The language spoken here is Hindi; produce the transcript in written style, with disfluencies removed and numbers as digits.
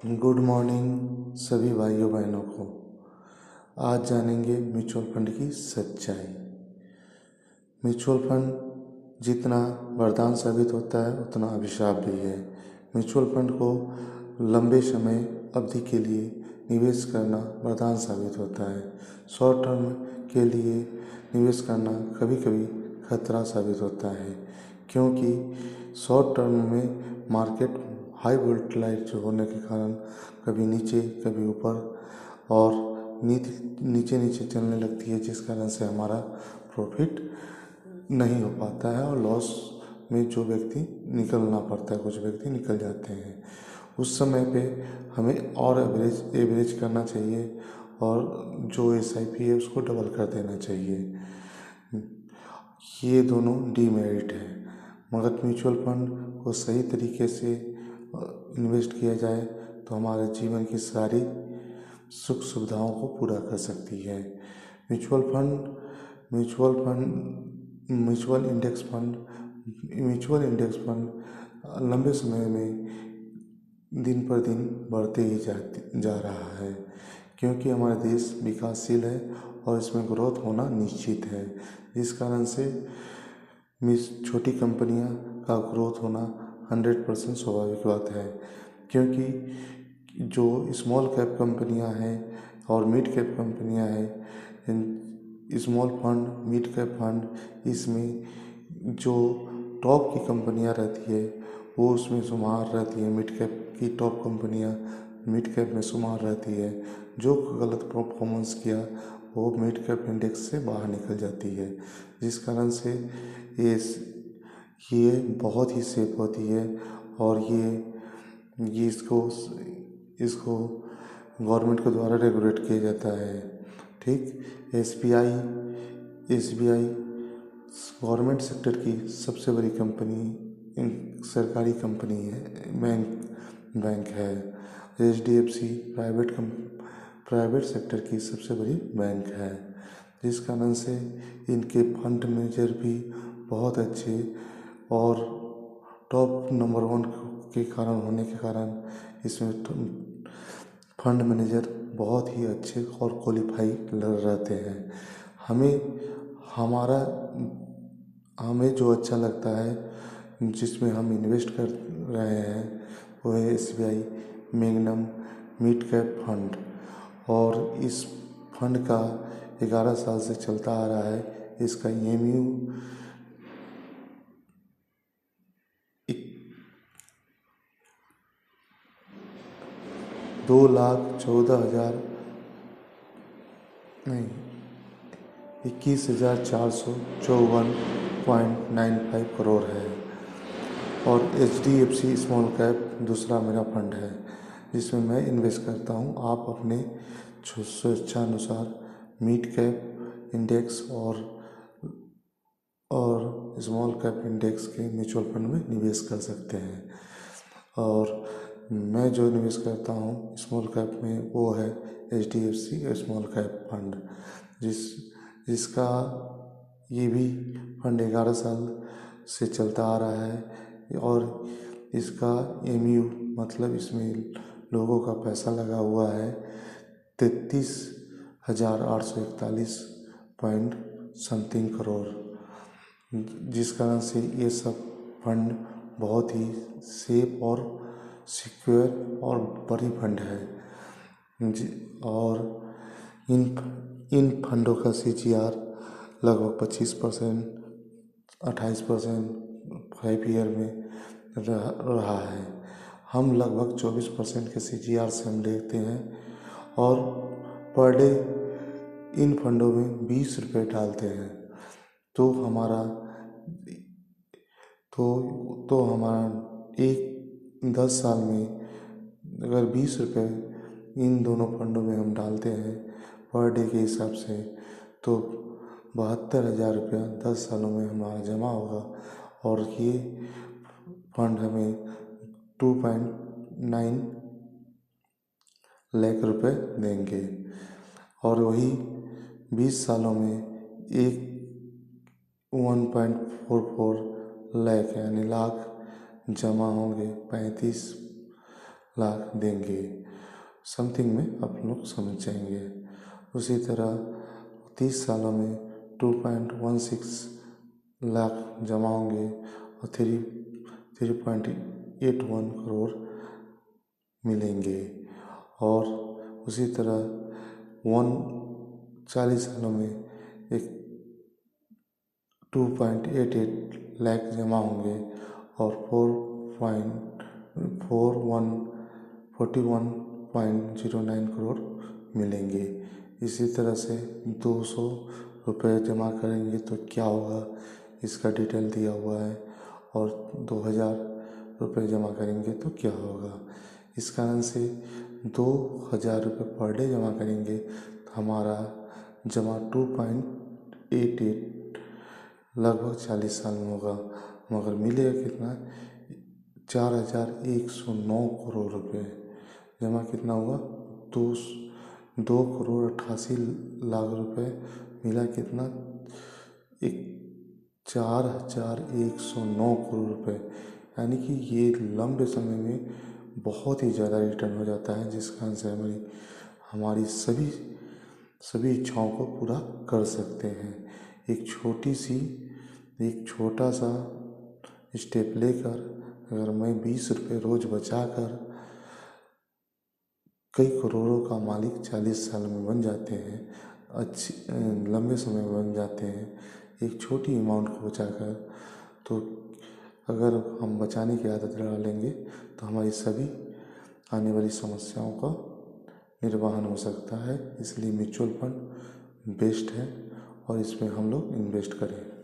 गुड मॉर्निंग सभी भाइयों बहनों को। आज जानेंगे म्यूचुअल फंड की सच्चाई। म्यूचुअल फंड जितना वरदान साबित होता है उतना अभिशाप भी है। म्यूचुअल फंड को लंबे समय अवधि के लिए निवेश करना वरदान साबित होता है। शॉर्ट टर्म के लिए निवेश करना कभी कभी खतरा साबित होता है, क्योंकि शॉर्ट टर्म में मार्केट हाई वोलेटाइल होने के कारण कभी नीचे कभी ऊपर और नीचे नीचे चलने लगती है, जिस कारण से हमारा प्रॉफिट नहीं हो पाता है और लॉस में जो व्यक्ति निकलना पड़ता है, कुछ व्यक्ति निकल जाते हैं। उस समय पे हमें और एवरेज करना चाहिए और जो SIP है उसको डबल कर देना चाहिए। ये दोनों डीमेरिट है, मगर म्यूचुअल फंड को सही तरीके से इन्वेस्ट किया जाए तो हमारे जीवन की सारी सुख सुविधाओं को पूरा कर सकती है। Mutual fund mutual index fund लंबे समय में दिन पर दिन बढ़ते ही जा रहा है, क्योंकि हमारा देश विकासशील है और इसमें ग्रोथ होना निश्चित है। इस कारण से छोटी कंपनियां का ग्रोथ होना 100% स्वाभाविक बात है, क्योंकि जो स्मॉल कैप कंपनियां हैं और मिड कैप कंपनियां हैं, small fund mid cap fund, इसमें जो टॉप की कंपनियां रहती है वो उसमें शुमार रहती है। मिड कैप की टॉप कंपनियां मिड कैप में शुमार रहती है। जो गलत परफॉर्मेंस किया वो मिड कैप इंडेक्स से बाहर निकल जाती है, जिस कारण से ये बहुत ही सेफ होती है और ये इसको गवर्नमेंट के द्वारा रेगुलेट किया जाता है। ठीक, SBI गवर्नमेंट सेक्टर की सबसे बड़ी कंपनी, सरकारी कंपनी है, बैंक है। HDFC प्राइवेट सेक्टर की सबसे बड़ी बैंक है, जिस कारण से इनके फंड मैनेजर भी बहुत अच्छे और टॉप नंबर 1 के कारण होने के कारण इसमें फंड मैनेजर बहुत ही अच्छे और क्वालिफाई रहते हैं। हमारा हमें जो अच्छा लगता है जिसमें हम इन्वेस्ट कर रहे हैं वो है SBI magnum mid cap fund, और इस फंड का 11 साल से चलता आ रहा है। इसका EMU 2,14,000 नहीं 21,454.95 करोड़ है। और HDFC स्मॉल कैप दूसरा मेरा फंड है जिसमें मैं इन्वेस्ट करता हूँ। आप अपने स्वेच्छानुसार मिड कैप इंडेक्स और स्मॉल कैप इंडेक्स के म्यूचुअल फंड में निवेश कर सकते हैं। और मैं जो निवेश करता हूँ स्मॉल कैप में वो है HDFC स्मॉल कैप फंड, जिसका ये भी फंड 11 साल से चलता आ रहा है। और इसका EMU मतलब इसमें लोगों का पैसा लगा हुआ है 33,841 पॉइंट समथिंग करोड़, जिस कारण से ये सब फंड बहुत ही सेफ और सिक्योर और बड़ी फंड है। और इन फंडों का CGR लगभग 25%, 28% 5 ईयर में रहा है। हम लगभग 24% के CGR से हम देखते हैं और पर डे इन फंडों में 20 रुपये डालते हैं, तो हमारा एक 10 साल में अगर 20 रुपये इन दोनों फंडों में हम डालते हैं पर डे के हिसाब से, तो 72,000 रुपया 10 सालों में हमारा जमा होगा और ये फंड हमें 2.9 लाख रुपए देंगे। और वही 20 सालों में एक 1.44 लाख यानी लाख जमा होंगे 35 लाख देंगे। समथिंग में आप लोग समझ जाएंगे। उसी तरह 30 सालों में 2.16 लाख जमा होंगे और 3.81 करोड़ मिलेंगे। और उसी तरह 40 सालों में एक 2.88 लाख जमा होंगे और 41.09 करोड़ मिलेंगे। इसी तरह से 200 रुपये जमा करेंगे तो क्या होगा, इसका डिटेल दिया हुआ है। और 2000 रुपये जमा करेंगे तो क्या होगा। इस कारण से 2000 रुपये पर डे जमा करेंगे तो हमारा जमा 2.88 लगभग 40 साल में होगा, मगर मिलेगा कितना, 4109 करोड़ रुपए। जमा कितना हुआ, 2 करोड़ 88 लाख रुपए। मिला कितना, 4109 करोड़ रुपए। यानी कि ये लंबे समय में बहुत ही ज़्यादा रिटर्न हो जाता है, जिस कारण से हमारी सभी इच्छाओं को पूरा कर सकते हैं। एक छोटा सा स्टेप लेकर अगर मैं 20 रुपये रोज बचाकर कई करोड़ों का मालिक 40 साल में बन जाते हैं, लंबे समय में बन जाते हैं एक छोटी अमाउंट को बचाकर। तो अगर हम बचाने की आदत लगा लेंगे तो हमारी सभी आने वाली समस्याओं का निर्वहन हो सकता है। इसलिए म्यूचुअल फंड बेस्ट है और इसमें हम लोग इन्वेस्ट करें।